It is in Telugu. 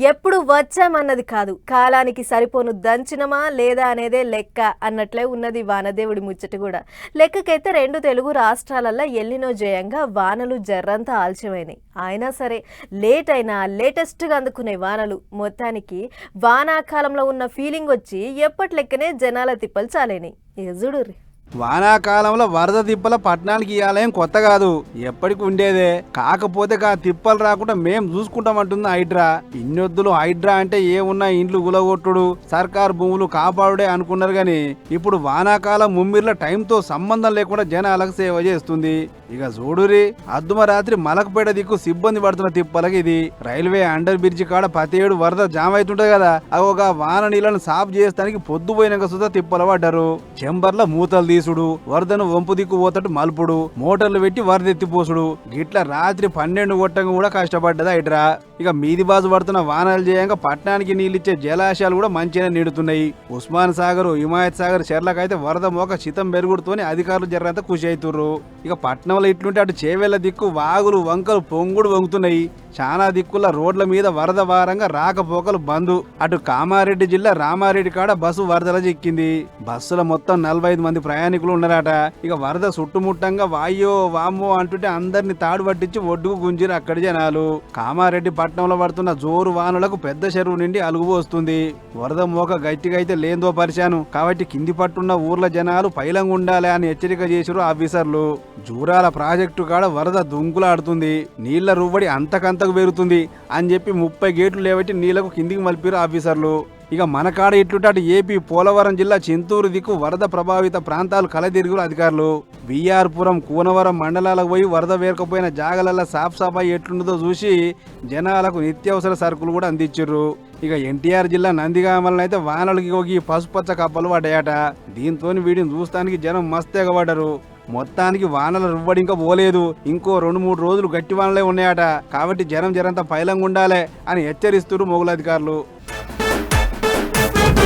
ఎప్పుడు వచ్చామన్నది కాదు, కాలానికి సరిపోను దంచినమా లేదా అనేదే లెక్క అన్నట్లే ఉన్నది వానదేవుడి ముచ్చట కూడా. లెక్కకైతే 2 తెలుగు రాష్ట్రాలల్లో ఎల్లినో జయంగా వానలు జర్రంతా ఆలస్యమైనాయి. అయినా సరే లేట్ అయినా లేటెస్ట్గా అందుకునే వానలు మొత్తానికి వానాకాలంలో ఉన్న ఫీలింగ్ వచ్చి ఎప్పటి లెక్కనే జనాల తిప్పలు చాలైనాయి. ఇక చూడుర్రి. వానాకాలంలో వరద తిప్పల పట్టణానికి ఇవ్వాలేం కొత్త కాదు, ఎప్పటికి ఉండేదే. కాకపోతే తిప్పలు రాకుండా మేం చూసుకుంటామంటుంది హైడ్రా. ఇన్నొద్దులు హైడ్రా అంటే ఏమున్నా ఇండ్లు గులగొట్టుడు, సర్కారు భూములు కాపాడుడే అనుకున్నారు గాని ఇప్పుడు వానాకాలం ముమ్మిర్ల టైంతో సంబంధం లేకుండా జనాలకు సేవ చేస్తుంది. ఇక చూడురి, అద్దుమరాత్రి మలకపేట దిక్కు సిబ్బంది పడుతున్న తిప్పలకి ఇది. రైల్వే అండర్ బ్రిడ్జి కాడ ప్రతి ఏడు వరద జామ్ అవుతుంటది కదా, అగోగా వాన నీళ్లను సాఫ్ చేస్తానికి పొద్దుపోయినాక సుధా తిప్పలు పడ్డారు. చెంబర్ల మూతలు తీసుడు, వరదను వంపు దిక్కు పోతట్టు మలుపుడు, మోటార్లు పెట్టి వరద ఎత్తిపోసుడు, గిట్ల రాత్రి 12 కొట్టంగా కూడా కష్టపడ్డది హైడ్రా. ఇక మీది బాజు పడుతున్న వానలు చేయంగా పట్టణానికి నీళ్ళిచ్చే జలాశయాలు కూడా మంచిగా నిండుతున్నాయి. ఉస్మాన్ సాగర్, హిమాయత్ సాగర్ చెర్లకైతే వరద మోక శితం పెరుగుడుతోని అధికారులు జర్రంతా ఖుషి అవుతుర్రు. ఇక పట్టణంలో ఇట్లుంటే అటు చేవేళ్ల దిక్కు వాగులు వంకలు పొంగుడు వంగుతున్నాయి. చాలా దిక్కుల రోడ్ల మీద వరద వారంగా రాకపోకలు బంద్. అటు కామారెడ్డి జిల్లా రామారెడ్డి కాడ బస్సు వరదల చిక్కింది. బస్సులో మొత్తం 45 మంది ప్రయాణికులు ఉన్నారట. ఇక వరద చుట్టుముట్టంగా వాయ్యో వామ్మో అంటుంటే అందరిని తాడు పట్టించి ఒడ్డుకు గుంజిరు అక్కడి జనాలు. కామారెడ్డి పట్టణంలో పడుతున్న జోరు వానులకు పెద్ద చెరువు నుండి అలుగు వస్తుంది. వరద మోక గట్టిగా అయితే లేందో పరిచాను కాబట్టి కింది పట్టున్న ఊర్ల జనాలు పైలంగా ఉండాలి అని హెచ్చరిక చేసిరు ఆఫీసర్లు. జూరాల ప్రాజెక్టు కాడ వరద దుంకులాడుతుంది, నీళ్ల రువ్వడి అంతకంతకు పెరుగుతుంది అని చెప్పి 30 గేట్లు లేవట్టి నీళ్లకు కిందికి మలిపిరు ఆఫీసర్లు. ఇక మన కాడ ఇట్లుంటే అటు ఏపీ పోలవరం జిల్లా చింతూరు దిక్కు వరద ప్రభావిత ప్రాంతాలు కలదిరుగురు అధికారులు. విఆర్పురం, కూనవరం మండలాలకు పోయి వరద వేరకపోయిన జాగలల్ల సాఫ్సాఫాయి ఎట్లుండదో చూసి జనాలకు నిత్యావసర సరుకులు కూడా అందించారు. ఇక ఎన్టీఆర్ జిల్లా నందిగామలనైతే వానలకి ఒక పసుపచ్చ కప్పలు పడ్డాయట. దీంతో వీడిని చూస్తానికి జనం మస్తు ఎగబడ్డారు. మొత్తానికి వానల రువ్వడి ఇంకా పోలేదు, ఇంకో 2-3 రోజులు గట్టి వానలే ఉన్నాయట. కాబట్టి జనంతా పైలంగా ఉండాలి అని హెచ్చరిస్తున్నారు మొగుల అధికారులు.